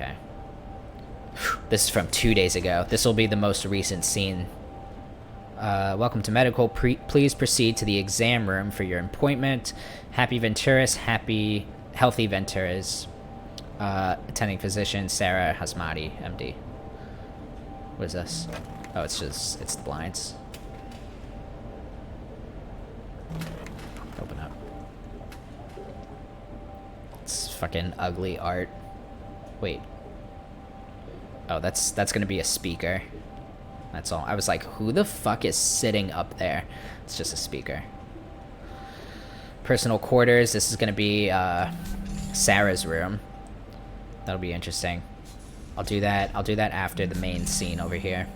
Okay. This is from 2 days ago. This will be the most recent scene. Welcome to medical. Please proceed to the exam room for your appointment. Happy Venturas. Healthy Venturas. Attending physician, Sarah Hasmati, MD. What is this? Oh, it's the blinds. Open up. It's fucking ugly art. Wait. Oh, that's gonna be a speaker. That's all. I was like, who the fuck is sitting up there? It's just a speaker. Personal quarters. This is gonna be Sarah's room. That'll be interesting. I'll do that after the main scene over here.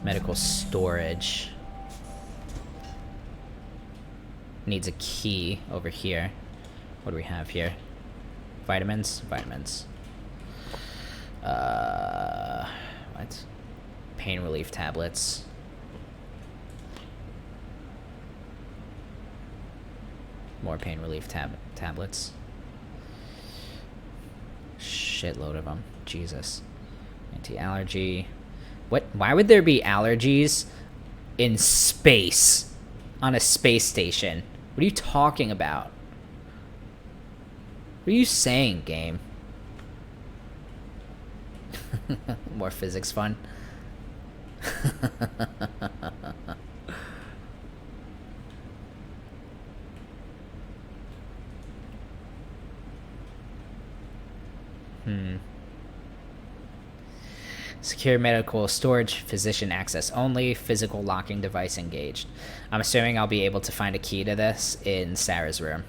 Medical storage. Needs a key over here. What do we have here? Vitamins? Vitamins. What? Pain relief tablets. More pain relief tablets. Shitload of them. Jesus. Anti-allergy. What? Why would there be allergies in space? On a space station? What are you talking about? What are you saying, game? More physics fun. Secure medical storage, physician access only, physical locking device engaged. I'm assuming I'll be able to find a key to this in Sarah's room.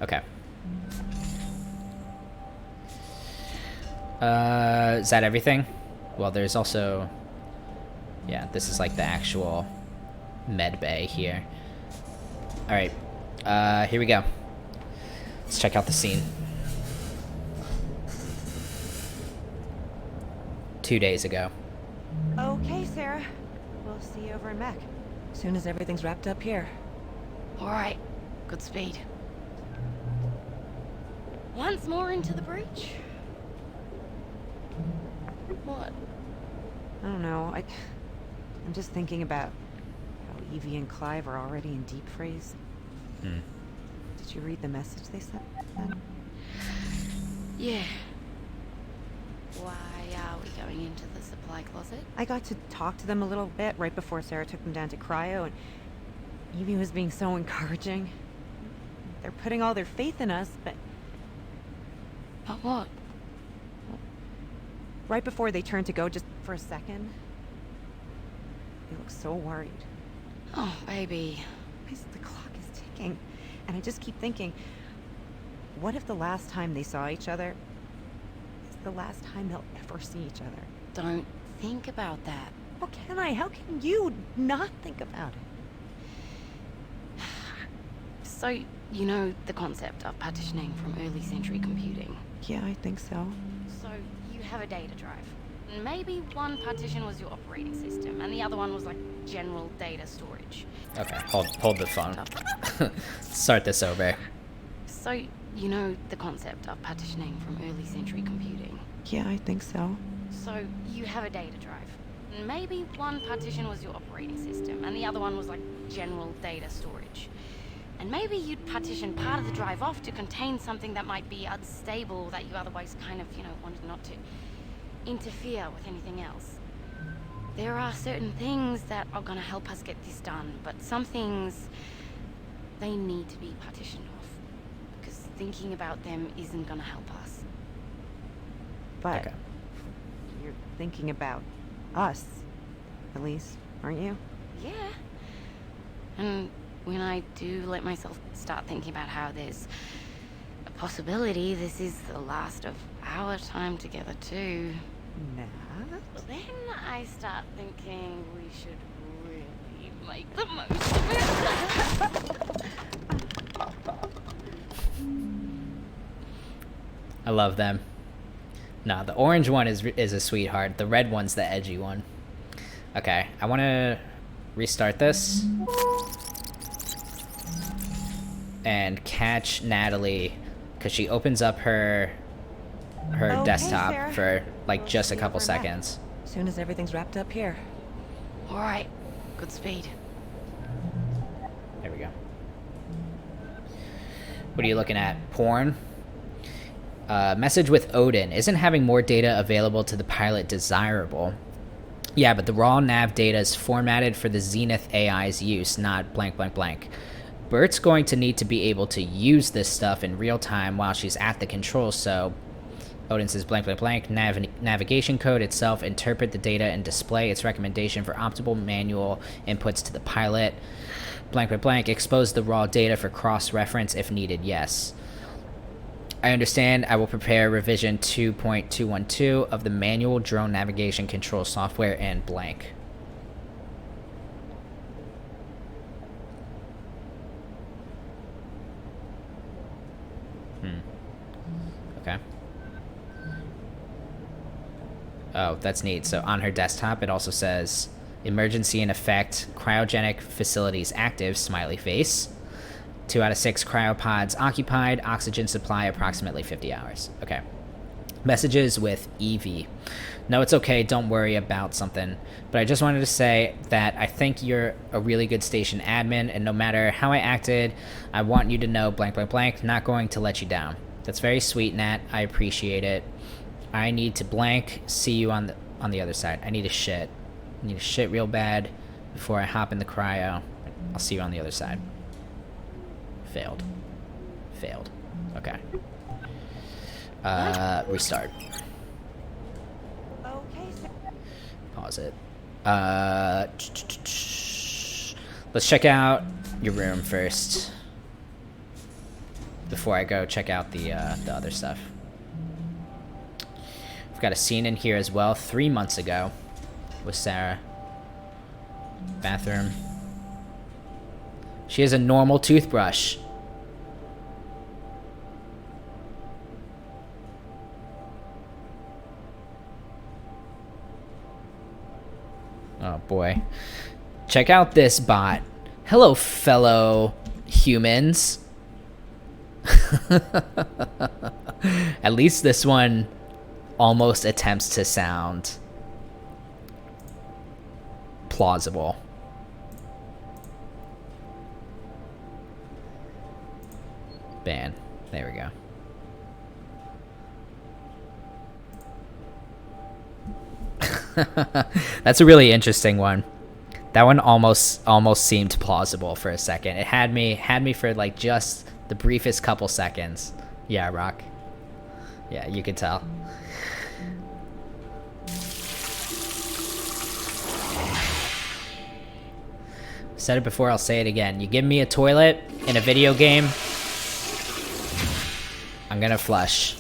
Okay. Is that everything? Well, there's also... Yeah, this is like the actual med bay here. Alright. Here we go. Let's check out the scene. 2 days ago. Okay, Sarah. We'll see you over in Mech. As soon as everything's wrapped up here. Alright. Good speed. Once more into the breach. What? I don't know. I'm just thinking about how Evie and Clive are already in deep freeze. Did you read the message they sent then? Yeah. Why are we going into the supply closet? I got to talk to them a little bit right before Sarah took them down to cryo, and Evie was being so encouraging. They're putting all their faith in us, but... But what? Right before they turned to go, just for a second, they look so worried. Oh, baby. The clock is ticking, and I just keep thinking, what if the last time they saw each other is the last time they'll ever see each other? Don't think about that. How can I? How can you not think about it? So, you know the concept of partitioning from early century computing? Yeah, I think so. So, you have a data drive. Maybe one partition was your operating system, and the other one was like general data storage. Okay, hold the phone. Start this over. So, you know the concept of partitioning from early century computing? Yeah, I think so. So, you have a data drive. Maybe one partition was your operating system, and the other one was like general data storage. And maybe you'd partition part of the drive off to contain something that might be unstable that you otherwise kind of, wanted not to interfere with anything else. There are certain things that are gonna help us get this done, but some things, they need to be partitioned off. Because thinking about them isn't gonna help us. But Okay. you're thinking about us, at least, aren't you? Yeah. And when I do let myself start thinking about how there's a possibility this is the last of our time together too, Nat? then I start thinking we should really make the most of it. I love them. No, the orange one is a sweetheart. The red one's the edgy one. Okay, I want to restart this. and catch Natalie because she opens up her Okay, desktop Sarah. for like We'll just a see couple over that. seconds. As soon as everything's wrapped up here. All right. Good speed. There we go. What are you looking at? Porn? Message with Odin. Isn't having more data available to the pilot desirable? Yeah, but the raw nav data is formatted for the Zenith AI's use, not blank blank blank. Bert's going to need to be able to use this stuff in real time while she's at the controls, so Odin says blank blank blank, navigation code itself, interpret the data and display its recommendation for optimal manual inputs to the pilot. Blank blank blank, expose the raw data for cross-reference if needed, yes. I understand. I will prepare revision 2.212 of the manual drone navigation control software and blank. Okay. Oh, that's neat. So on her desktop, it also says emergency in effect, cryogenic facilities active, smiley face. 2 out of 6 cryopods occupied, oxygen supply approximately 50 hours. Okay. Messages with Evie. No, it's okay. Don't worry about something. But I just wanted to say that I think you're a really good station admin, and no matter how I acted, I want you to know blank blank blank, not going to let you down. That's very sweet, Nat. I appreciate it. I need to blank. See you on the other side. I need a shit. I need a shit real bad before I hop in the cryo. I'll see you on the other side. Failed. Failed. Okay. Restart. Okay, Sarah. Pause it. Let's check out your room first. Before I go check out the other stuff. We've got a scene in here as well, 3 months ago with Sarah. Bathroom. She has a normal toothbrush. Oh boy. Check out this bot. Hello, fellow humans. At least this one almost attempts to sound plausible. Ban. There we go. That's a really interesting one. That one almost seemed plausible for a second. It had me for like just the briefest couple seconds. Yeah, Rock. Yeah, you could tell. Said it before, I'll say it again. You give me a toilet in a video game, I'm gonna flush.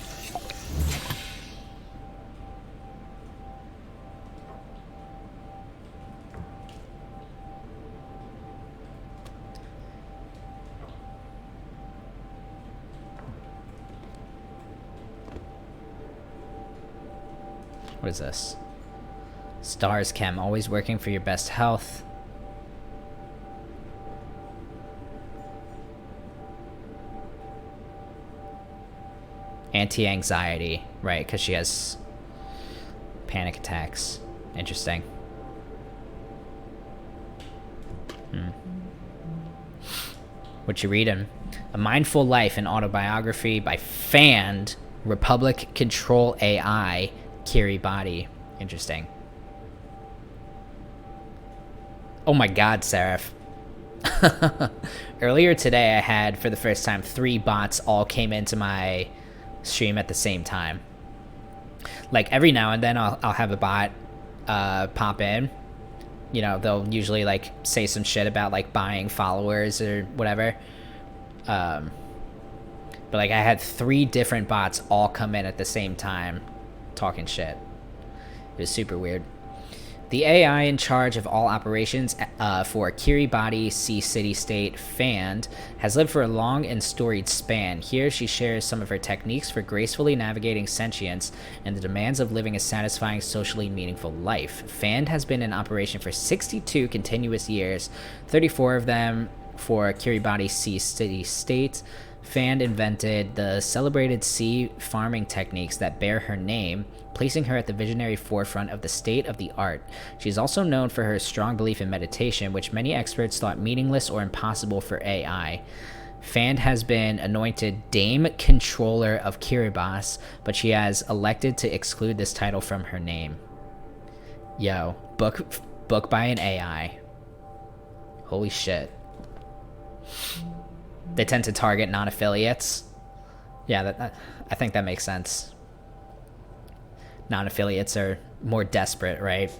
What is this? Stars Chem, always working for your best health. Anti-anxiety, right, because she has panic attacks. Interesting. What you reading? A Mindful Life, an autobiography by Fanned Republic Control AI, Kiribati. Interesting. Oh my god, Seraph. Earlier today I had, for the first time, 3 bots all came into my stream at the same time. Like, every now and then I'll have a bot pop in. You know, they'll usually, like, say some shit about, like, buying followers or whatever. But, like, I had 3 different bots all come in at the same time talking shit. It was super weird. The AI in charge of all operations for Kiribati Sea City State, Fanned, has lived for a long and storied span. Here she shares some of her techniques for gracefully navigating sentience and the demands of living a satisfying, socially meaningful life. Fanned has been in operation for 62 continuous years, 34 of them before Kiribati Sea City State, Fan invented the celebrated sea farming techniques that bear her name, placing her at the visionary forefront of the state-of-the-art. She is also known for her strong belief in meditation, which many experts thought meaningless or impossible for AI. Fan has been anointed Dame Controller of Kiribati, but she has elected to exclude this title from her name. Yo, book by an AI. Holy shit. They tend to target non-affiliates. Yeah, I think that makes sense. Non-affiliates are more desperate, right?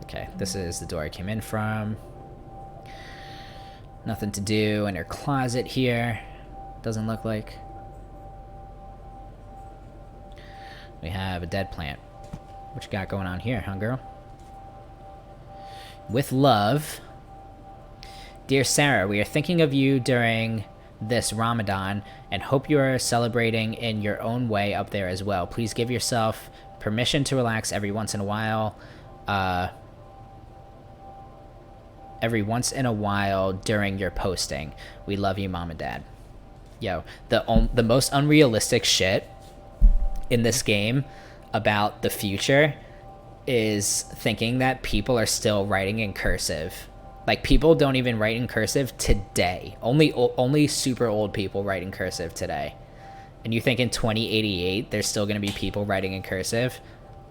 Okay, this is the door I came in from. Nothing to do in her closet here. Doesn't look like. We have a dead plant. What you got going on here, huh, girl? With love. Dear Sarah, we are thinking of you during this Ramadan and hope you are celebrating in your own way up there as well. Please give yourself permission to relax every once in a while. During your posting. We love you, Mom and Dad. Yo, the most unrealistic shit in this game about the future is thinking that people are still writing in cursive. Like, people don't even write in cursive today. Only super old people write in cursive today. And you think in 2088 there's still going to be people writing in cursive?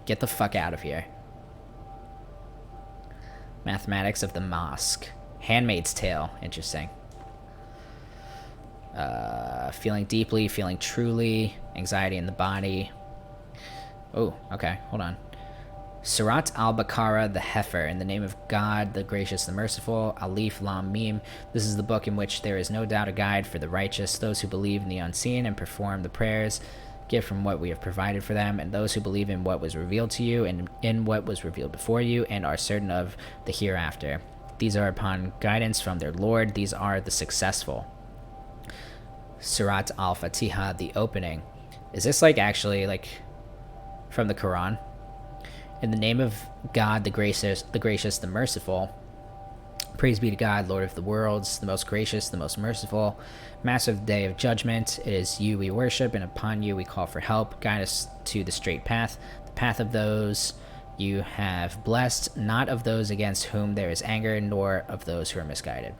Get the fuck out of here. Mathematics of the Mosque. Handmaid's Tale. Interesting. Feeling deeply, feeling truly. Anxiety in the body. Oh, okay. Hold on. Surat al-Baqarah, the Heifer, in the name of God, the Gracious, the Merciful, Alif Lam Mim. This is the book in which there is no doubt a guide for the righteous, those who believe in the unseen and perform the prayers, give from what we have provided for them, and those who believe in what was revealed to you and in what was revealed before you, and are certain of the hereafter. These are upon guidance from their Lord. These are the successful. Surat al-Fatiha, the opening. Is this like actually like from the Quran? In the name of God, the gracious, the merciful. Praise be to God, Lord of the worlds, the most gracious, the most merciful. Master of the day of judgment. It is you we worship, and upon you we call for help. Guide us to the straight path, the path of those you have blessed, not of those against whom there is anger, nor of those who are misguided.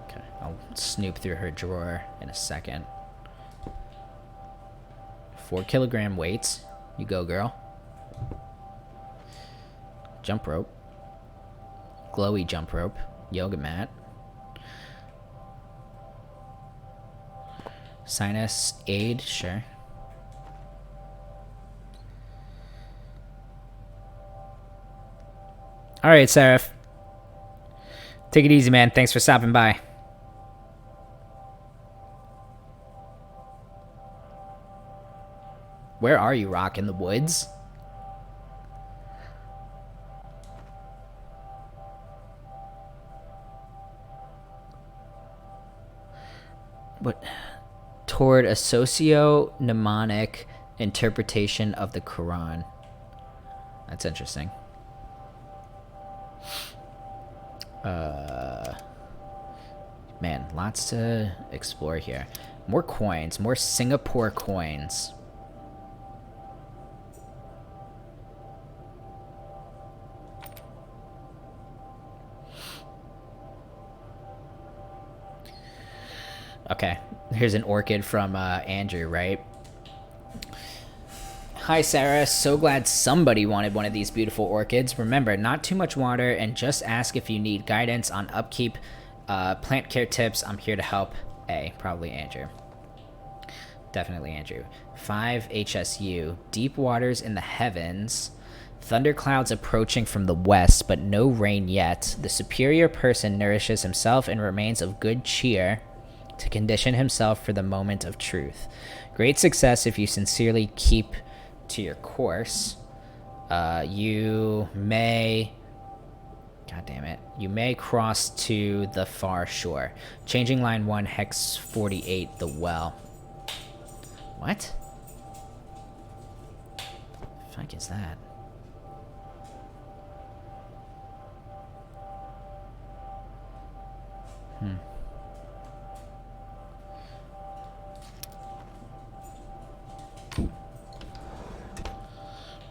Okay, I'll snoop through her drawer in a second. 4-kilogram weights. You go, girl. Jump rope. Glowy jump rope. Yoga mat. Sinus aid, sure. Alright, Seraph. Take it easy, man. Thanks for stopping by. Where are you, Rock? In the woods? What? Toward a socio-mnemonic interpretation of the Quran. That's interesting. Man, lots to explore here. More coins. More Singapore coins. Okay, here's an orchid from Andrew, right? Hi, Sarah. So glad somebody wanted one of these beautiful orchids. Remember, not too much water, and just ask if you need guidance on upkeep, plant care tips. I'm here to help. Probably Andrew. Definitely Andrew. 5 HSU. Deep waters in the heavens. Thunderclouds approaching from the west, but no rain yet. The superior person nourishes himself and remains of good cheer to condition himself for the moment of truth. Great success if you sincerely keep to your course. You may... God damn it. You may cross to the far shore. Changing line 1, hex 48, the well. What? fuck is that?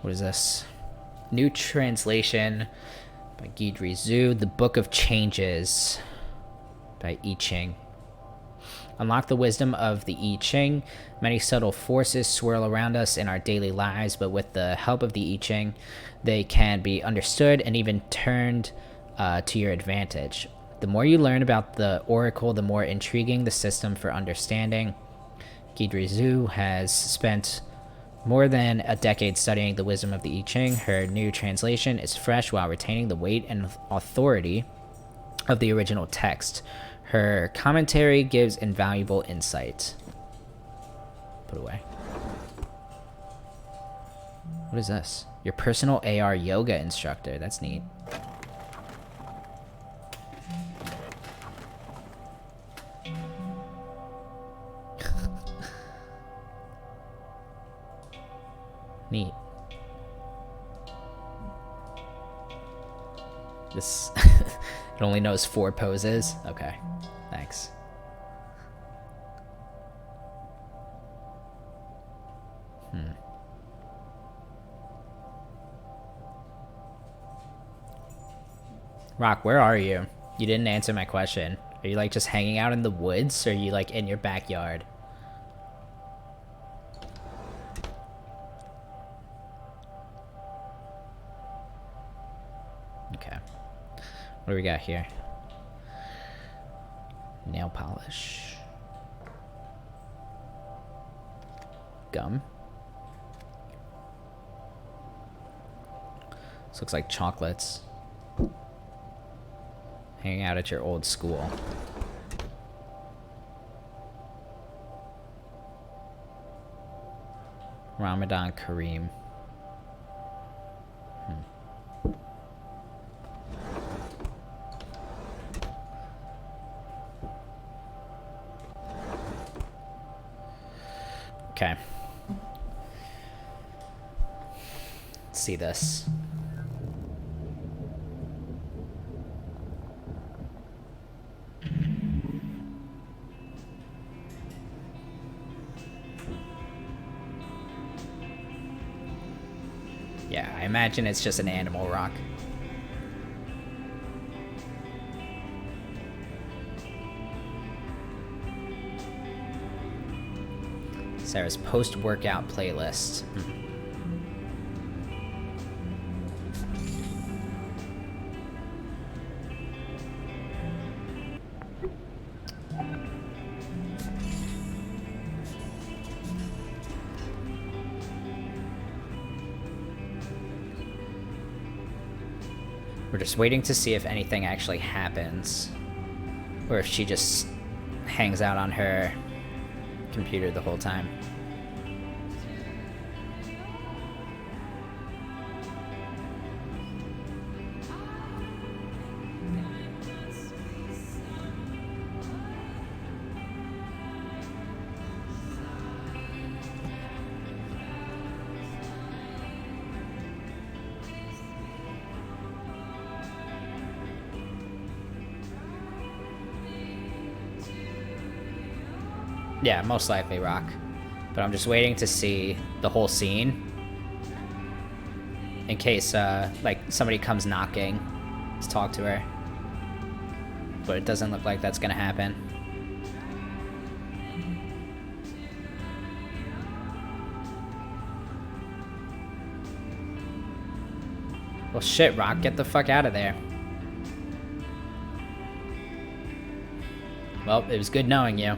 What is this? New translation by Guidry Zhu. The Book of Changes by I Ching. Unlock the wisdom of the I Ching. Many subtle forces swirl around us in our daily lives, but with the help of the I Ching, they can be understood and even turned to your advantage. The more you learn about the Oracle, the more intriguing the system for understanding. Guidry Zhu has spent more than a decade studying the wisdom of the I Ching. Her new translation is fresh while retaining the weight and authority of the original text. Her commentary gives invaluable insight. Put away. What is this? Your personal AR yoga instructor. That's neat. Neat. This it only knows 4 poses. Okay, thanks. Rock, where are you? You didn't answer my question. Are you like just hanging out in the woods, or are you like in your backyard? Okay. What do we got here? Nail polish. Gum. This looks like chocolates. Hanging out at your old school. Ramadan Kareem. Okay. Let's see this. Yeah, I imagine it's just an animal rock. Sarah's post-workout playlist. We're just waiting to see if anything actually happens, or if she just hangs out on her computer the whole time. Yeah, most likely Rock. But I'm just waiting to see the whole scene. In case, like, somebody comes knocking to talk to her. But it doesn't look like that's gonna happen. Well, shit, Rock, get the fuck out of there. Well, it was good knowing you.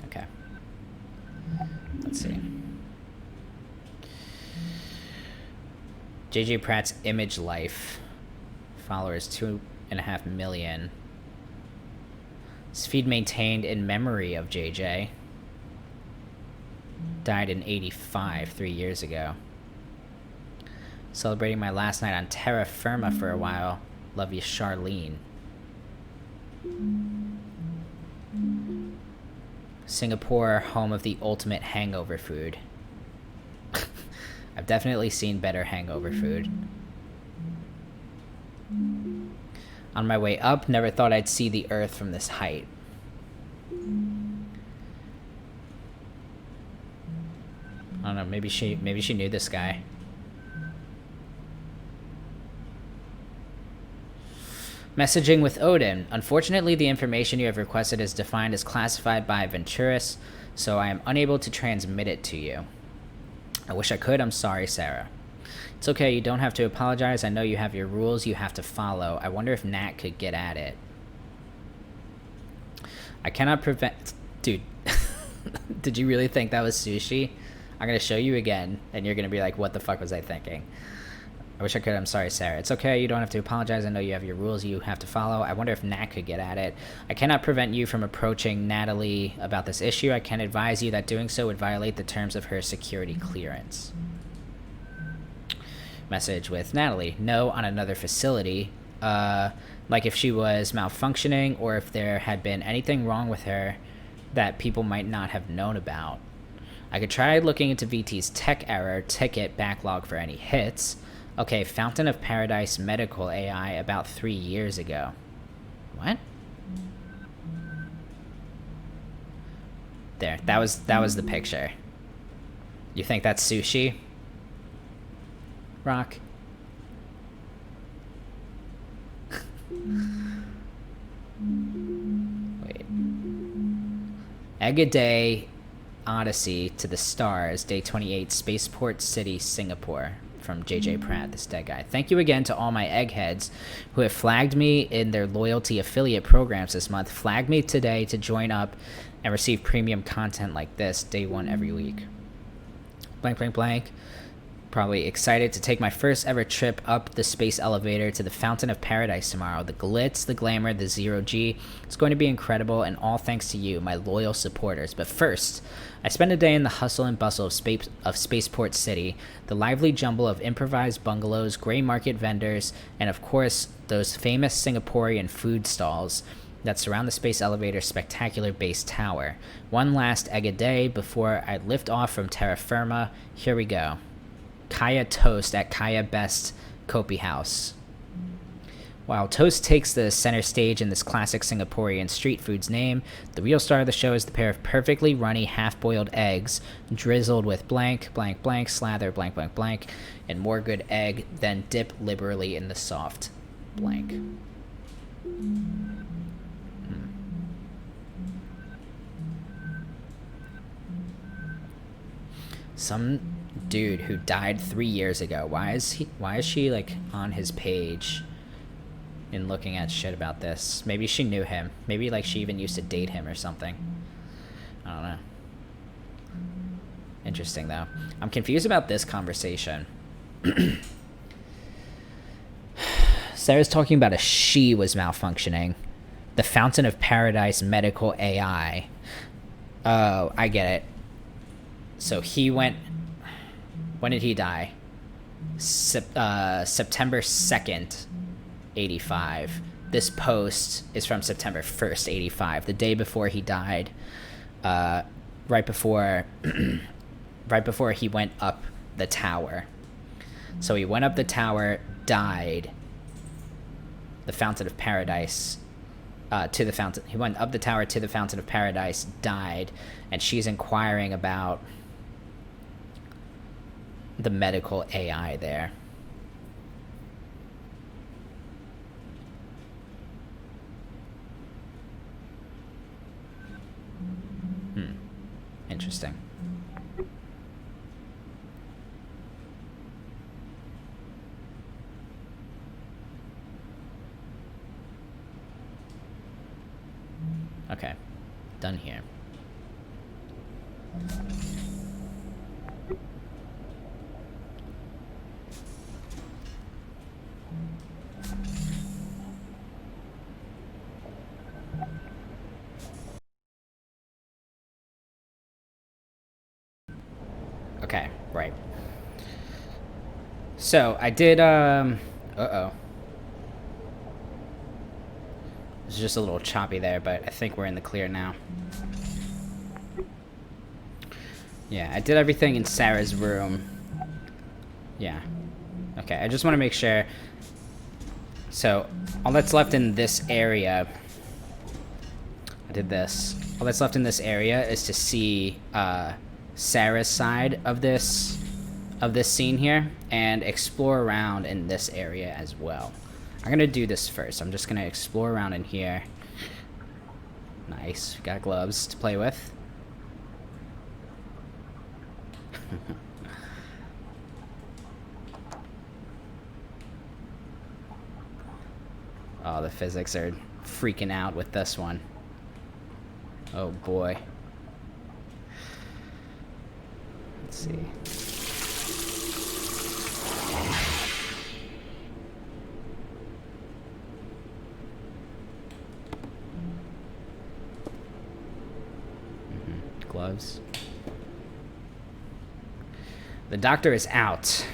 Okay. Let's see. JJ Pratt's Image Life. Followers 2.5 million. This feed maintained in memory of JJ. Died in '85, 3 years ago. Celebrating my last night on terra firma for a while. Love you, Charlene. Singapore, home of the ultimate hangover food. I've definitely seen better hangover food. On my way up, never thought I'd see the earth from this height. I don't know, maybe she knew this guy. Messaging with Odin. Unfortunately, the information you have requested is defined as classified by Venturis, so I am unable to transmit it to you. I wish I could. I'm sorry, Sarah. It's okay. You don't have to apologize. I know you have your rules you have to follow. I wonder if Nat could get at it. I cannot prevent... Dude. Did you really think that was sushi? I'm going to show you again, and you're going to be like, what the fuck was I thinking? I wish I could. I'm sorry, Sarah. It's okay. You don't have to apologize. I know you have your rules you have to follow. I wonder if Nat could get at it. I cannot prevent you from approaching Natalie about this issue. I can advise you that doing so would violate the terms of her security clearance. Message with Natalie. No, on another facility. Like if she was malfunctioning or if there had been anything wrong with her that people might not have known about. I could try looking into VT's tech error ticket backlog for any hits. Okay, Fountain of Paradise medical AI about 3 years ago. What? There, that was the picture. You think that's sushi? Rock? Wait. Egg a Day Odyssey to the Stars, Day 28, Spaceport City, Singapore. From JJ Pratt, this dead guy. Thank you again to all my eggheads who have flagged me in their loyalty affiliate programs this month. Flag me today to join up and receive premium content like this, day one every week. Blank, blank, blank. Probably excited to take my first ever trip up the space elevator to the Fountain of Paradise tomorrow. The glitz, the glamour, the zero-G. It's going to be incredible, and all thanks to you, my loyal supporters. But first, I spend a day in the hustle and bustle of Spaceport City, the lively jumble of improvised bungalows, gray market vendors, and of course, those famous Singaporean food stalls that surround the space elevator's spectacular base tower. One last egg a day before I lift off from terra firma. Here we go. Kaya Toast at Kaya Best Kopi House. While toast takes the center stage in this classic Singaporean street food's name, the real star of the show is the pair of perfectly runny half-boiled eggs drizzled with blank, blank, blank, slather, blank, blank, blank, and more good egg, then dip liberally in the soft blank. Some dude who died 3 years ago. Why is she like on his page and looking at shit about this? Maybe she knew him. Maybe like she even used to date him or something. I don't know. Interesting though. I'm confused about this conversation. Sarah's talking about a she was malfunctioning. The Fountain of Paradise medical AI. Oh, I get it. So he went... When did he die? September 2nd, 85. This post is from September 1st, 85, the day before he died. Right before he went up the tower. So he went up the tower, died. The Fountain of Paradise... to the fountain. He went up the tower to the Fountain of Paradise, died, and she's inquiring about the medical AI there. Interesting. Okay, done here. Okay, right. So I did uh-oh. It's just a little choppy there, but I think we're in the clear now. Yeah, I did everything in Sarah's room. Yeah. Okay, I just want to make sure. So, all that's left in this area... I did this. All that's left in this area is to see Sarah's side of this scene here and explore around in this area as well. I'm gonna do this first. I'm just gonna explore around in here. Nice. Got gloves to play with. Oh, the physics are freaking out with this one. Oh boy. Let's see. Gloves. The doctor is out.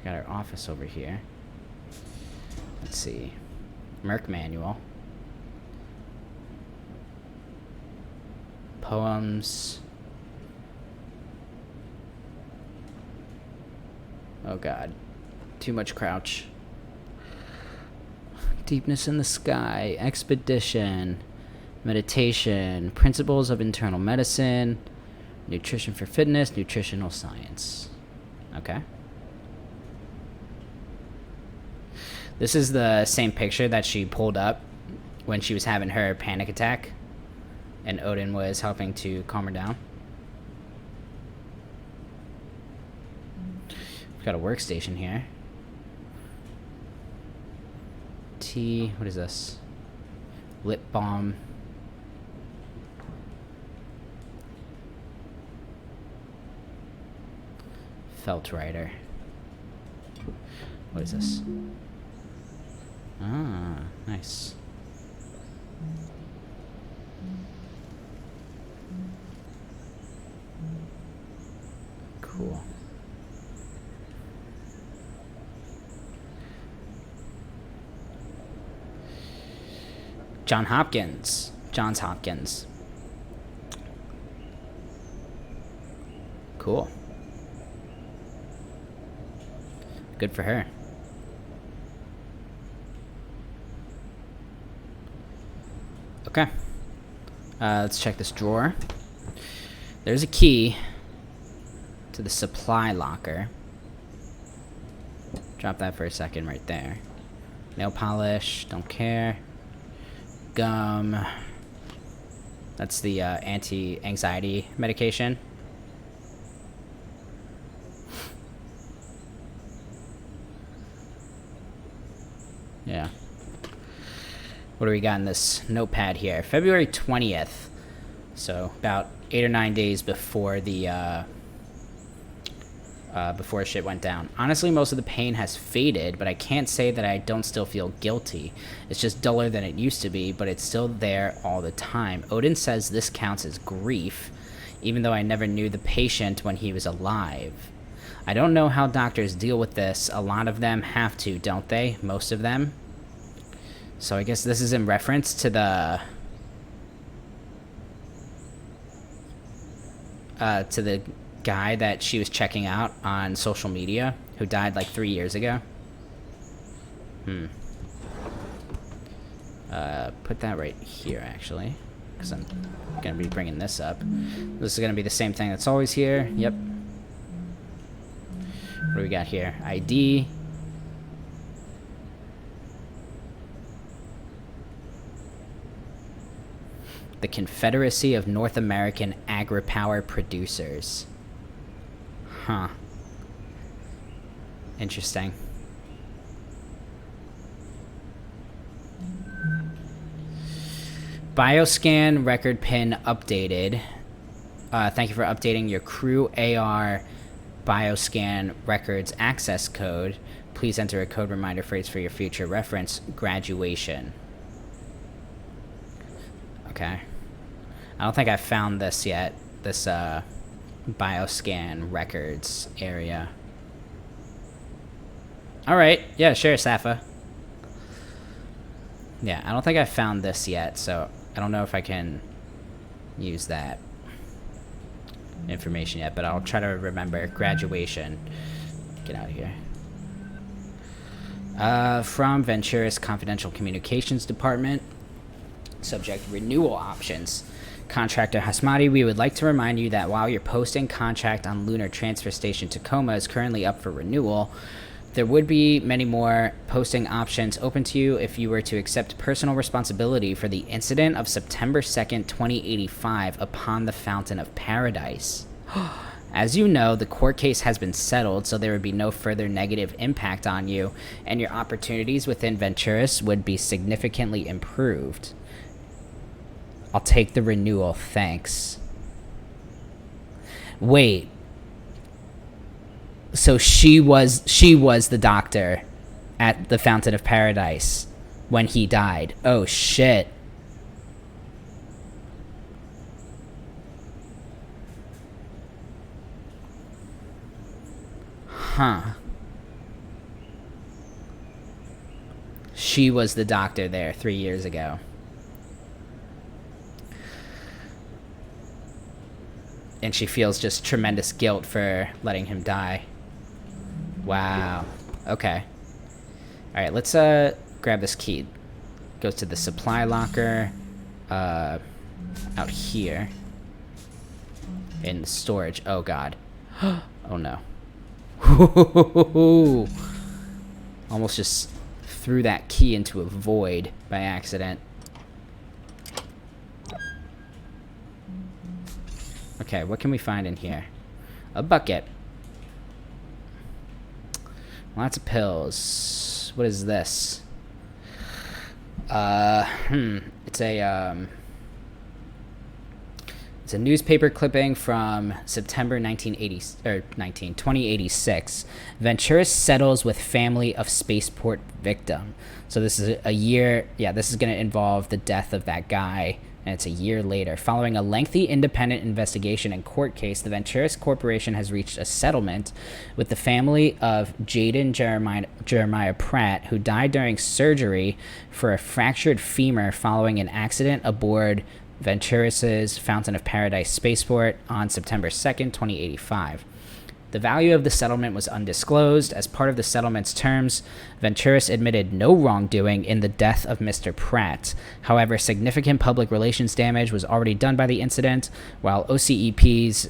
Got our office over here. Let's see. Merc manual. Poems. Oh god. Too much crouch. Deepness in the sky. Expedition. Meditation. Principles of internal medicine. Nutrition for fitness. Nutritional science. Okay. This is the same picture that she pulled up when she was having her panic attack and Odin was helping to calm her down. We've got a workstation here. Tea, what is this? Lip balm. Felt writer. What is this? Ah, nice. Cool. Johns Hopkins. Cool. Good for her. Okay. Let's check this drawer. There's a key to the supply locker. Drop that for a second right there. Nail polish, don't care. Gum. That's the anti-anxiety medication. Yeah. What do we got in this notepad here? February 20th. So about 8 or 9 days before the before shit went down. Honestly, most of the pain has faded, but I can't say that I don't still feel guilty. It's just duller than it used to be, but it's still there all the time. Odin says this counts as grief, even though I never knew the patient when he was alive. I don't know how doctors deal with this. A lot of them have to, don't they? Most of them. So I guess this is in reference to the guy that she was checking out on social media who died like 3 years ago. Put that right here actually, because I'm gonna be bringing this up. This is gonna be the same thing that's always here. Yep. What do we got here? ID. The Confederacy of North American Agri-Power Producers. Huh. Interesting. Bioscan record pin updated. Thank you for updating your crew AR Bioscan records access code. Please enter a code reminder phrase for your future reference. Graduation. Okay. I don't think I found this yet. This bioscan records area. Alright, yeah, sure, Safa. Yeah, I don't think I found this yet, so I don't know if I can use that information yet, but I'll try to remember. Graduation. Get out of here. From Ventura's Confidential Communications Department. Subject, renewal options. Contractor Hasmati, we would like to remind you that while your posting contract on Lunar Transfer Station Tacoma is currently up for renewal, there would be many more posting options open to you if you were to accept personal responsibility for the incident of September 2nd, 2085 upon the Fountain of Paradise. As you know, the court case has been settled, so there would be no further negative impact on you, and your opportunities within Venturis would be significantly improved. I'll take the renewal, thanks. Wait. So she was the doctor at the Fountain of Paradise when he died. Oh shit. Huh. She was the doctor there 3 years ago. And she feels just tremendous guilt for letting him die. Wow. Okay. Alright, let's grab this key. Goes to the supply locker. Out here. In the storage. Oh god. Oh no. Almost just threw that key into a void by accident. Okay, what can we find in here? A bucket. Lots of pills. What is this? It's a newspaper clipping from September 2086. Venturis settles with family of spaceport victim. So this is a year. Yeah, this is going to involve the death of that guy. And it's a year later. Following a lengthy independent investigation and court case, the Venturis Corporation has reached a settlement with the family of Jaden Jeremiah Pratt, who died during surgery for a fractured femur following an accident aboard Venturis' Fountain of Paradise spaceport on September 2nd, 2085. The value of the settlement was undisclosed. As part of the settlement's terms, Venturis admitted no wrongdoing in the death of Mr. Pratt. However, significant public relations damage was already done by the incident. While OCEP's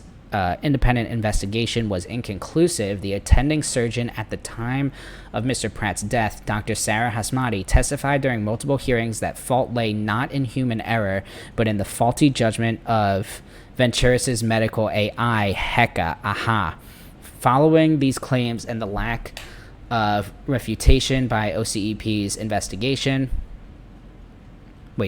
independent investigation was inconclusive, the attending surgeon at the time of Mr. Pratt's death, Dr. Sarah Hasmati, testified during multiple hearings that fault lay not in human error, but in the faulty judgment of Venturis' medical AI, Heka, AHA. Following these claims and the lack of refutation by OCEP's investigation...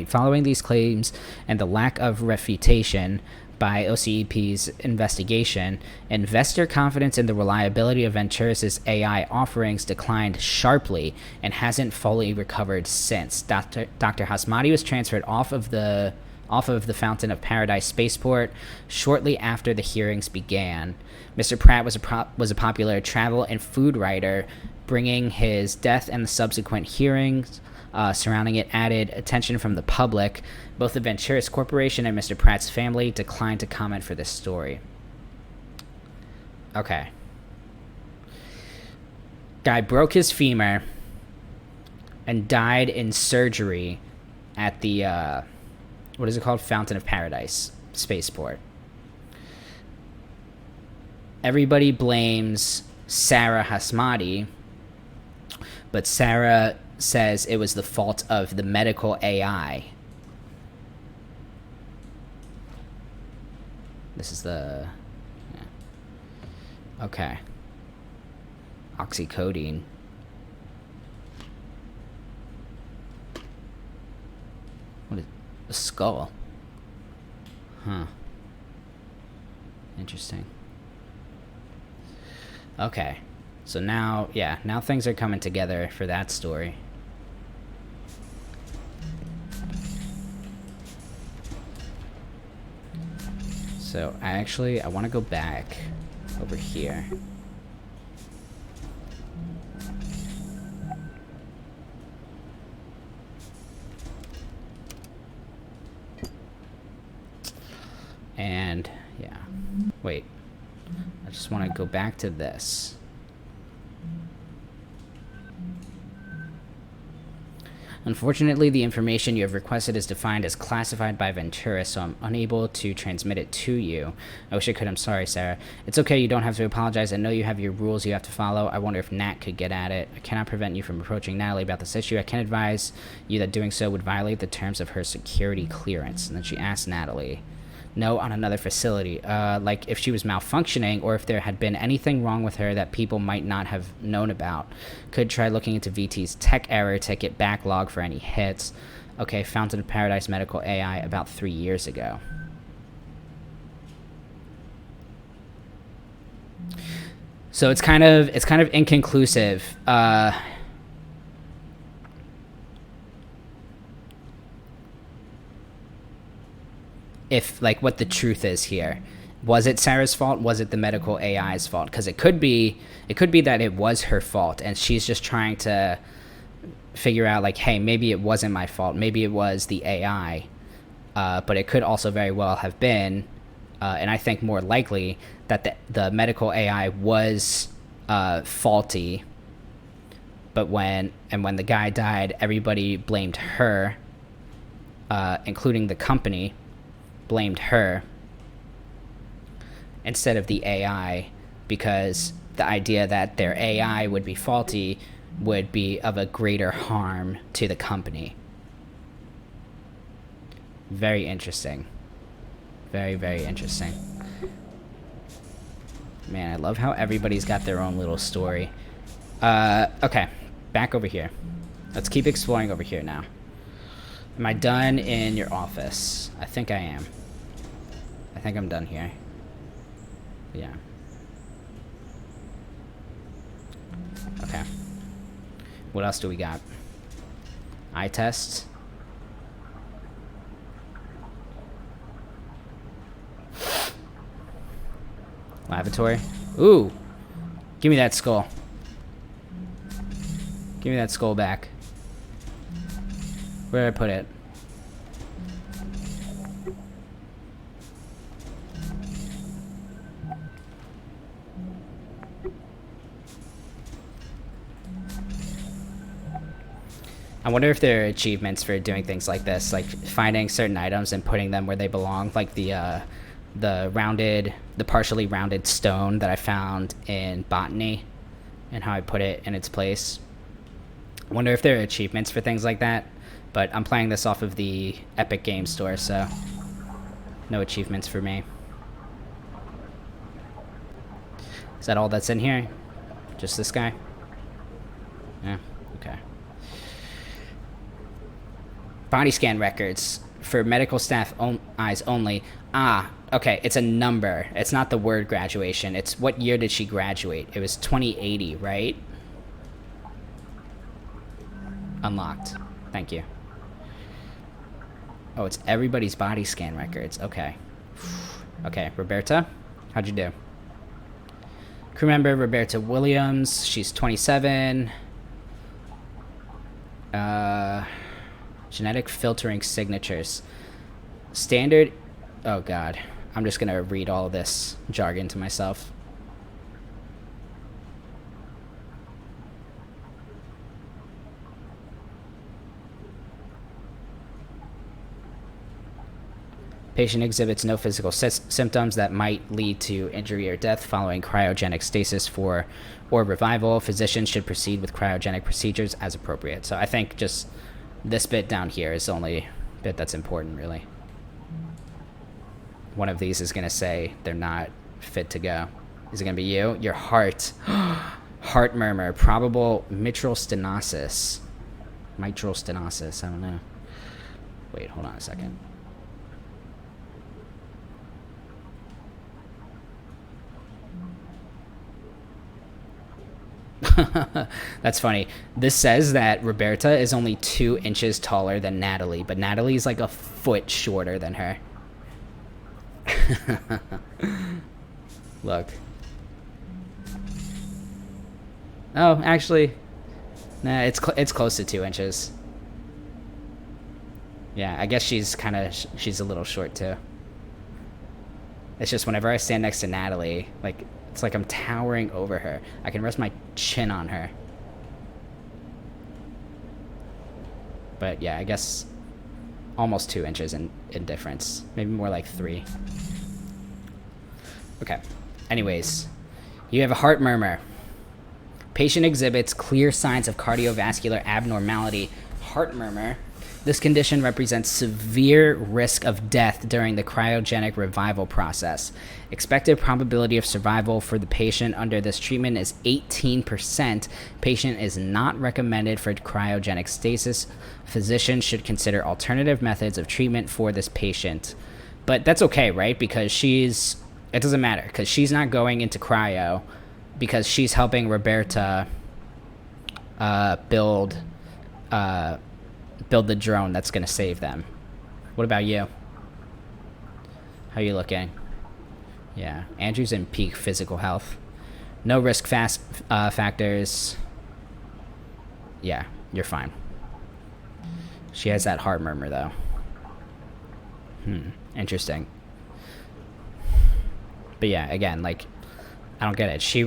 Following these claims and the lack of refutation by OCEP's investigation, investor confidence in the reliability of Venturis' AI offerings declined sharply and hasn't fully recovered since. Dr. Hasmati was transferred off of the Fountain of Paradise spaceport shortly after the hearings began. Mr. Pratt was a popular travel and food writer, bringing his death and the subsequent hearings surrounding it added attention from the public. Both the Venturis Corporation and Mr. Pratt's family declined to comment for this story. Okay. Guy broke his femur and died in surgery at the, what is it called? Fountain of Paradise spaceport. Everybody blames Sarah Hasmati, but Sarah says it was the fault of the medical AI. This is the... Yeah. Okay. Oxycodone. What is... A skull? Huh. Interesting. Okay. So now, yeah, now things are coming together for that story. So I want to go back over here. And yeah, wait, I just want to go back to this. Unfortunately, the information you have requested is defined as classified by Ventura, so I'm unable to transmit it to you. I wish I could. I'm sorry, Sarah. It's okay. You don't have to apologize. I know you have your rules you have to follow. I wonder if Nat could get at it. I cannot prevent you from approaching Natalie about this issue. I can advise you that doing so would violate the terms of her security clearance. And then she asked Natalie. No, on another facility. Like if she was malfunctioning or if there had been anything wrong with her that people might not have known about. Could try looking into VT's tech error ticket backlog for any hits. Okay, Fountain of Paradise Medical AI about 3 years ago. So it's kind of inconclusive. If like what the truth is here. Was it Sarah's fault? Was it the medical AI's fault? Because it could be that it was her fault and she's just trying to figure out like, hey, maybe it wasn't my fault. Maybe it was the AI. But it could also very well have been, and I think more likely that the medical AI was faulty. But when the guy died, everybody blamed her, including the company. Blamed her instead of the AI, because the idea that their AI would be faulty would be of a greater harm to the company. Very interesting. Very, very interesting. Man, I love how everybody's got their own little story. Okay, back over here. Let's keep exploring over here now. Am I done in your office? I think I am. I think I'm done here. Yeah. Okay. What else do we got? Eye test. Lavatory. Ooh! Give me that skull. Give me that skull back. Where did I put it? I wonder if there are achievements for doing things like this, like finding certain items and putting them where they belong, like the partially rounded stone that I found in botany, and how I put it in its place. I wonder if there are achievements for things like that. But I'm playing this off of the Epic Game Store, so no achievements for me. Is that all that's in here? Just this guy? Yeah, okay. Body scan records for medical staff eyes only. Ah, okay, it's a number. It's not the word graduation. It's what year did she graduate? It was 2080, right? Unlocked. Thank you. Oh, it's everybody's body scan records. Okay. Okay, Roberta, how'd you do? Crew member Roberta Williams. She's 27. Genetic filtering signatures. Standard. Oh, God. I'm just going to read all this jargon to myself. Patient exhibits no physical symptoms that might lead to injury or death following cryogenic stasis or revival. Physicians should proceed with cryogenic procedures as appropriate. So I think just this bit down here is the only bit that's important, really. One of these is going to say they're not fit to go. Is it going to be you? Your heart. Heart murmur. Probable mitral stenosis. Mitral stenosis. I don't know. Wait, hold on a second. That's funny. This says that Roberta is only 2 inches taller than Natalie, but Natalie's like a foot shorter than her. Look. Oh, actually, nah, it's close to 2 inches. Yeah, I guess she's a little short too. It's just whenever I stand next to Natalie, like, it's like I'm towering over her. I can rest my chin on her. But yeah, I guess almost 2 inches in difference. Maybe more like 3. Okay. Anyways, you have a heart murmur. Patient exhibits clear signs of cardiovascular abnormality. Heart murmur. This condition represents severe risk of death during the cryogenic revival process. Expected probability of survival for the patient under this treatment is 18%. Patient is not recommended for cryogenic stasis. Physicians should consider alternative methods of treatment for this patient. But that's okay, right? Because it doesn't matter, because she's not going into cryo because she's helping Roberta build the drone that's going to save them. What about you? How are you looking? Yeah, Andrew's in peak physical health. No risk factors. Yeah, you're fine. She has that heart murmur, though. Interesting. But yeah, again, like, I don't get it. To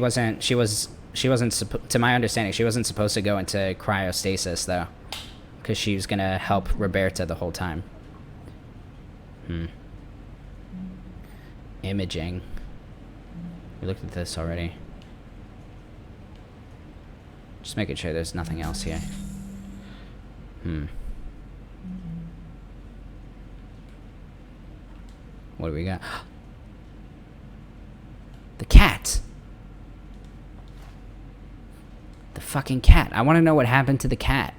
my understanding, she wasn't supposed to go into cryostasis, though. Because she was going to help Roberta the whole time. Imaging. We looked at this already. Just making sure there's nothing else here. What do we got? The cat! The fucking cat. I want to know what happened to the cat.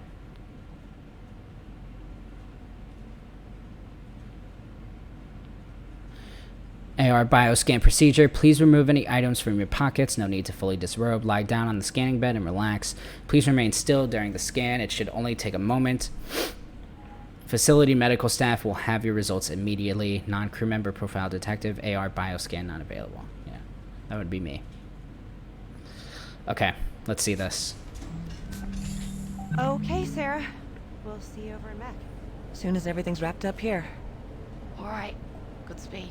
AR bioscan procedure. Please remove any items from your pockets. No need to fully disrobe. Lie down on the scanning bed and relax. Please remain still during the scan. It should only take a moment. Facility medical staff will have your results immediately. Non-crew member profile detective. AR bioscan not available. Yeah, that would be me. Okay, let's see this. Okay, Sarah. We'll see you over in Mac. Soon as everything's wrapped up here. All right. Good speed.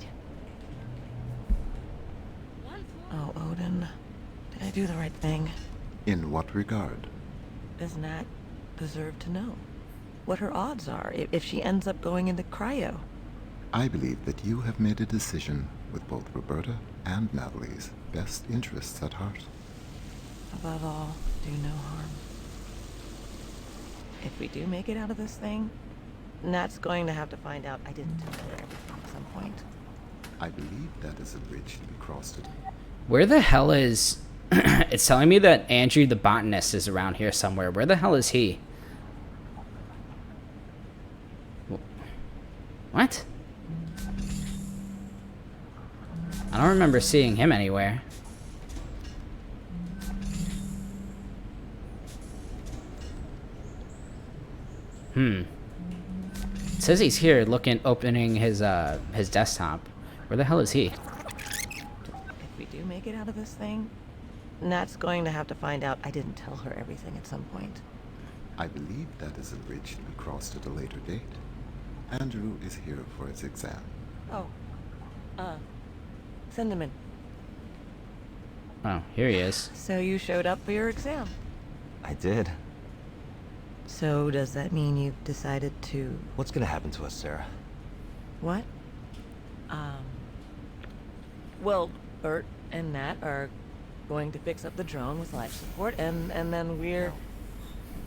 Oh, Odin. Did I do the right thing? In what regard? Does Nat deserve to know what her odds are if she ends up going into cryo? I believe that you have made a decision with both Roberta and Natalie's best interests at heart. Above all, do no harm. If we do make it out of this thing, Nat's going to have to find out I didn't tell her everything at some point. I believe that is a bridge to be crossed. Where the hell is... It's telling me that Andrew the botanist is around here somewhere. Where the hell is he? What? I don't remember seeing him anywhere. It says he's here opening his desktop. Where the hell is he? If we do make it out of this thing, Nat's going to have to find out I didn't tell her everything at some point. I believe that is a bridge to be crossed at a later date. Andrew is here for his exam. Oh. Send him in. Oh, here he is. So you showed up for your exam. I did. So does that mean you've decided to... What's gonna happen to us, Sarah? What? Well, Bert and Nat are going to fix up the drone with life support, and then we're...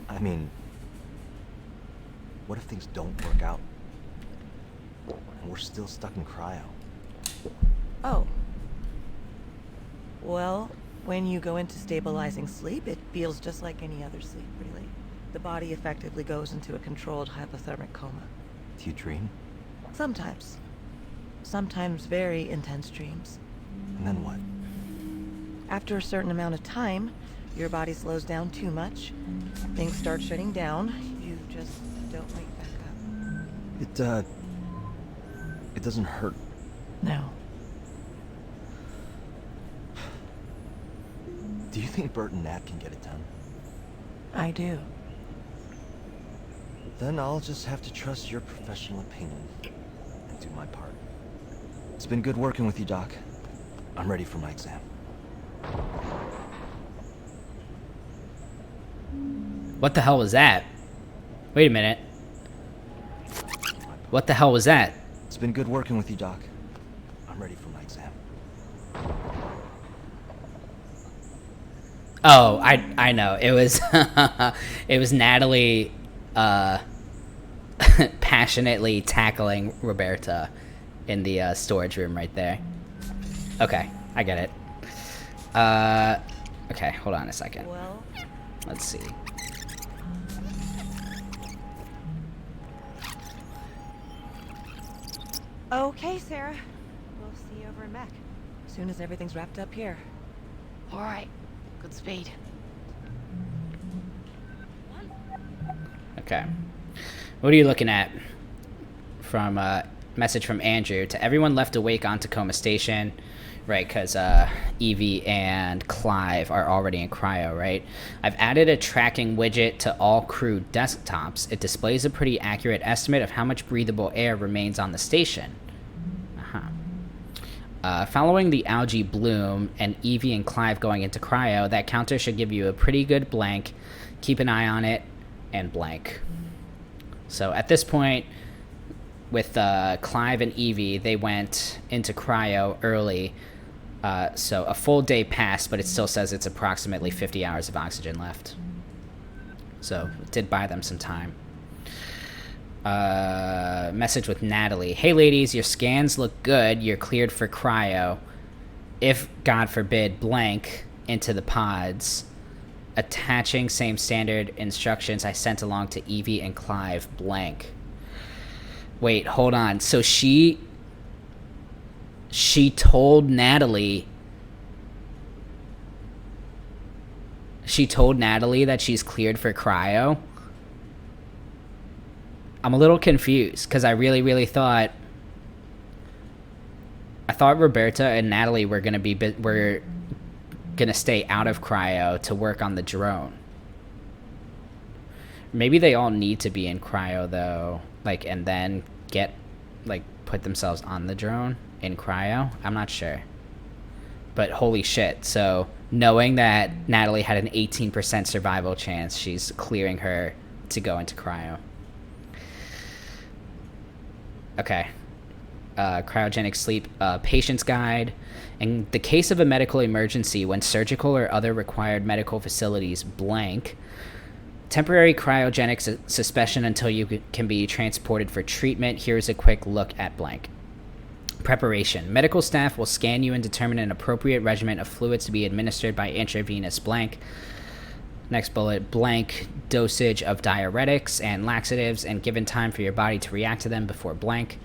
I mean, what if things don't work out? And we're still stuck in cryo? Oh. Well, when you go into stabilizing sleep, it feels just like any other sleep, really. The body effectively goes into a controlled hypothermic coma. Do you dream? Sometimes. Sometimes very intense dreams. And then what? After a certain amount of time, your body slows down too much. Things start shutting down. You just don't wake back up. It doesn't hurt. No. Do you think Bert and Nat can get it done? I do. Then I'll just have to trust your professional opinion and do my part. It's been good working with you, Doc. I'm ready for my exam. What the hell was that? Wait a minute. What the hell was that? It's been good working with you, Doc. I'm ready for my exam. Oh, I know. It was it was Natalie passionately tackling Roberta in the storage room right there. Okay, I get it. Okay, hold on a second. Well, Let's see. okay, Sarah. We'll see you over in Mac. As soon as everything's wrapped up here. All right. Good speed. Okay. What are you looking at? From message from Andrew to everyone left awake on Tacoma Station, right? Because Evie and Clive are already in cryo, right? I've added a tracking widget to all crew desktops. It displays a pretty accurate estimate of how much breathable air remains on the station. Following the algae bloom and Evie and Clive going into cryo, that counter should give you a pretty good blank. Keep an eye on it, and blank. So at this point, with Clive and Evie, they went into cryo early. So a full day passed, but it still says it's approximately 50 hours of oxygen left. So it did buy them some time. Message with Natalie. Hey ladies, your scans look good. You're cleared for cryo. If, God forbid, blank into the pods. Attaching same standard instructions I sent along to Evie and Clive, blank. Wait, hold on. So she told Natalie that she's cleared for cryo? I'm a little confused because I really thought Roberta and Natalie were gonna stay out of cryo to work on the drone. Maybe they all need to be in cryo though, like, and then put themselves on the drone in cryo. I'm not sure, but holy shit! So knowing that Natalie had an 18% survival chance, she's clearing her to go into cryo. Okay. Cryogenic sleep patient's guide. In the case of a medical emergency, when surgical or other required medical facilities blank, temporary cryogenic suspension until you can be transported for treatment. Here's a quick look at blank. Preparation. Medical staff will scan you and determine an appropriate regimen of fluids to be administered by intravenous blank. Next bullet, blank dosage of diuretics and laxatives and given time for your body to react to them before blank.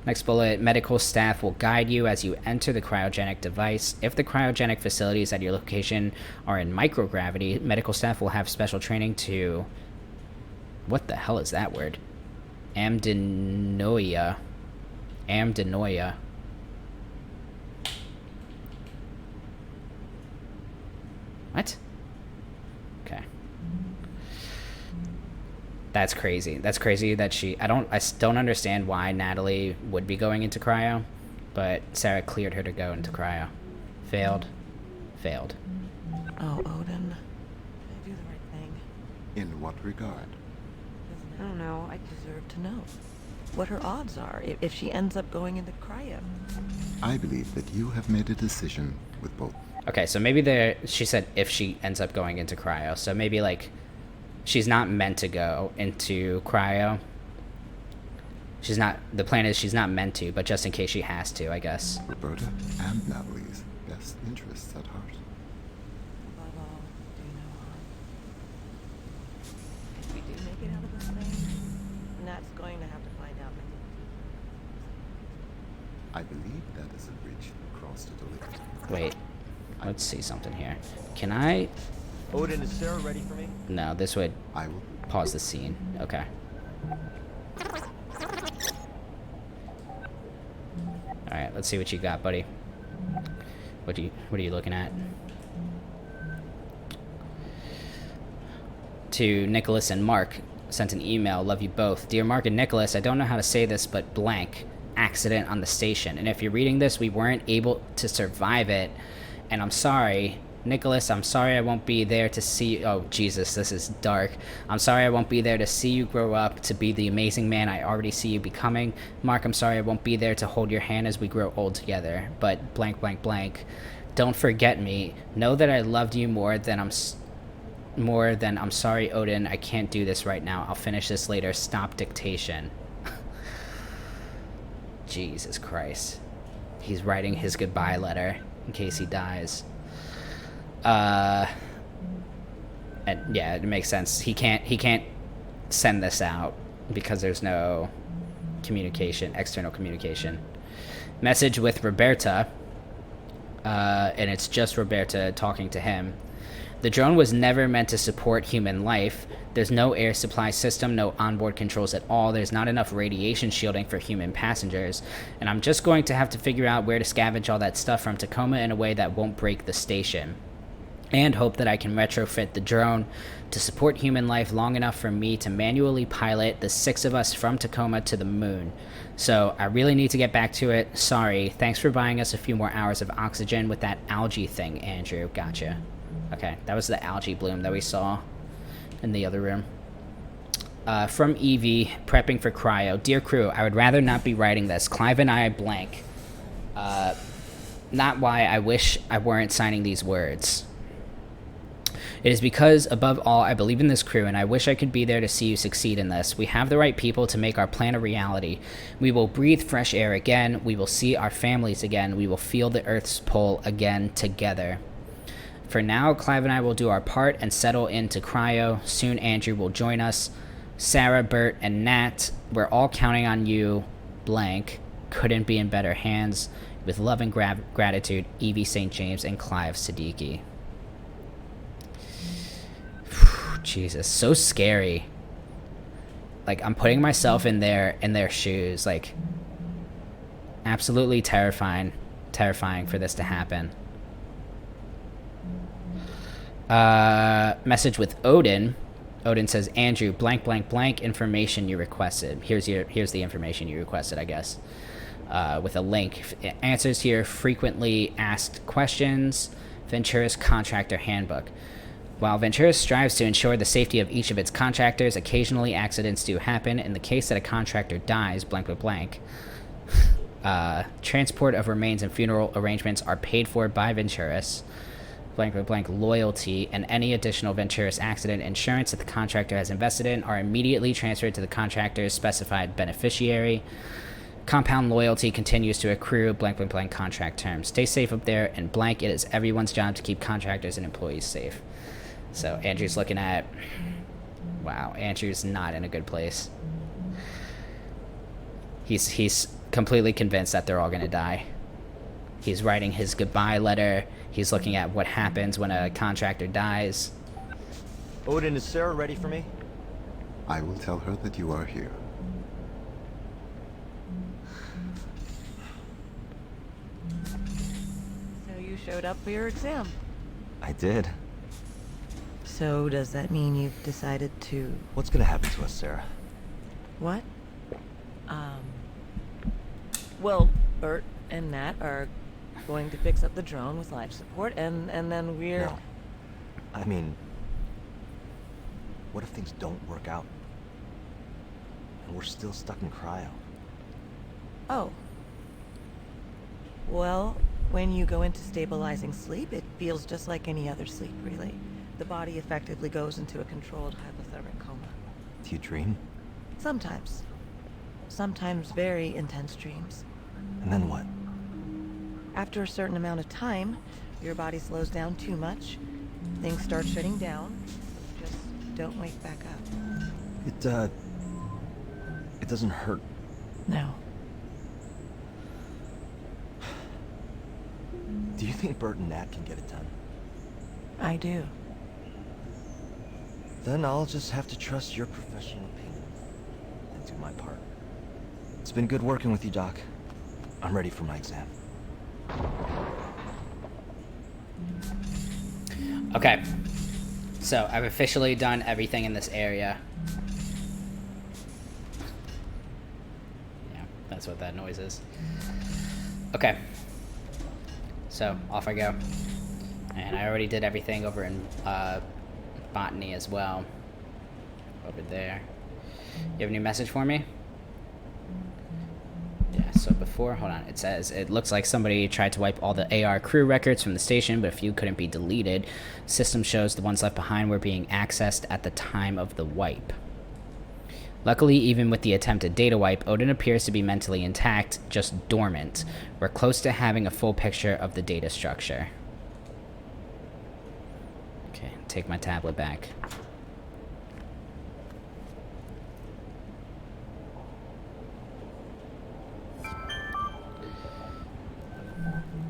Next bullet, medical staff will guide you as you enter the cryogenic device. If the cryogenic facilities at your location are in microgravity, medical staff will have special training to... What the hell is that word? Amdenoia. What? Okay. That's crazy. That's crazy that I don't understand why Natalie would be going into cryo, but Sarah cleared her to go into cryo. Failed. Oh, Odin. Did I do the right thing? In what regard? I don't know. I deserve to know what her odds are if she ends up going into cryo. I believe that you have made a decision with both. Okay, so maybe she said if she ends up going into cryo, so maybe like she's not meant to go into cryo. The plan is she's not meant to, but just in case she has to, I guess. Roberta and Natalie's best interests at heart. Above all, do no harm. If we do make it out of this thing, Nat's going to have to find out. I believe that is a bridge crossed at a limit. Wait, let's see something here. Can I... Odin, is Sarah ready for me? No, this would I will. pause the scene. Okay. Alright, let's see what you got, buddy. What are you looking at? to Nicholas and Mark. Sent an email. Love you both. Dear Mark and Nicholas, I don't know how to say this, but blank. Accident on the station. And if you're reading this, we weren't able to survive it. And I'm sorry. Nicholas, I'm sorry I won't be there to see you. Oh, Jesus, this is dark. I'm sorry I won't be there to see you grow up to be the amazing man I already see you becoming. Mark, I'm sorry I won't be there to hold your hand as we grow old together. But blank, blank, blank. Don't forget me. Know that I loved you more than I'm sorry, Odin. I can't do this right now. I'll finish this later. Stop dictation. Jesus Christ. He's writing his goodbye letter in case he dies. And yeah, it makes sense. He can't send this out because there's no communication, external communication. Message with Roberta, and it's just Roberta talking to him. The drone was never meant to support human life. There's no air supply system, no onboard controls at all. There's not enough radiation shielding for human passengers. And I'm just going to have to figure out where to scavenge all that stuff from Tacoma in a way that won't break the station. And hope that I can retrofit the drone to support human life long enough for me to manually pilot the 6 of us from Tacoma to the moon. So I really need to get back to it. Sorry. Thanks for buying us a few more hours of oxygen with that algae thing, Andrew. Gotcha. Okay, that was the algae bloom that we saw in the other room. From Evie, prepping for cryo. Dear crew, I would rather not be writing this. Clive and I blank. Not why I wish I weren't signing these words. It is because, above all, I believe in this crew, and I wish I could be there to see you succeed in this. We have the right people to make our plan a reality. We will breathe fresh air again. We will see our families again. We will feel the Earth's pull again together. For now, Clive and I will do our part and settle into cryo. Soon Andrew will join us. Sarah, Bert, and Nat, we're all counting on you. Blank. Couldn't be in better hands. With love and gratitude, Evie St. James and Clive Siddiqui. Jesus, so scary. Like, I'm putting myself in their shoes. Like, absolutely terrifying for this to happen. Message with Odin. Odin says, Andrew, blank, blank, blank, information you requested. Here's the information you requested, I guess. With a link. Answers here, frequently asked questions, Ventura's contractor handbook. While Ventura strives to ensure the safety of each of its contractors, occasionally accidents do happen. In the case that a contractor dies, blank, blank, blank, transport of remains and funeral arrangements are paid for by Venturas. Blank, blank, loyalty, and any additional Venturas accident insurance that the contractor has invested in are immediately transferred to the contractor's specified beneficiary. Compound loyalty continues to accrue, blank, blank, blank, contract terms. Stay safe up there, and blank, it is everyone's job to keep contractors and employees safe. So Andrew's looking at... Wow, Andrew's not in a good place. He's completely convinced that they're all going to die. He's writing his goodbye letter. He's looking at what happens when a contractor dies. Odin, is Sarah ready for me? I will tell her that you are here. So you showed up for your exam. I did. So does that mean you've decided to... What's gonna happen to us, Sarah? What? Well, Bert and Nat are going to fix up the drone with life support, and then we're... No. I mean... What if things don't work out? And we're still stuck in cryo? Oh. Well, when you go into stabilizing sleep, it feels just like any other sleep, really. The body effectively goes into a controlled hypothermic coma. Do you dream? Sometimes. Sometimes very intense dreams. And then what? After a certain amount of time, your body slows down too much, things start shutting down, just don't wake back up. It doesn't hurt. No. Do you think Bert and Nat can get it done? I do. Then I'll just have to trust your professional opinion and do my part. It's been good working with you, Doc. I'm ready for my exam. Okay. So, I've officially done everything in this area. Yeah, that's what that noise is. Okay. So, off I go. And I already did everything over in botany as well. Over there. You have a new message for me? Yeah, so before, hold on, it says, it looks like somebody tried to wipe all the AR crew records from the station, but a few couldn't be deleted. System shows the ones left behind were being accessed at the time of the wipe. Luckily, even with the attempted data wipe, Odin appears to be mentally intact, just dormant. We're close to having a full picture of the data structure. Okay, take my tablet back.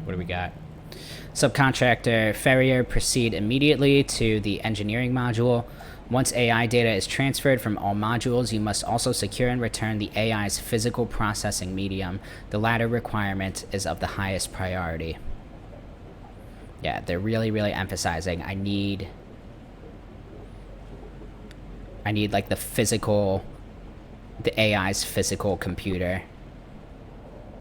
What do we got? Subcontractor Ferrier, proceed immediately to the engineering module. Once AI data is transferred from all modules, you must also secure and return the AI's physical processing medium. The latter requirement is of the highest priority. Yeah, they're really, really emphasizing I need like the AI's physical computer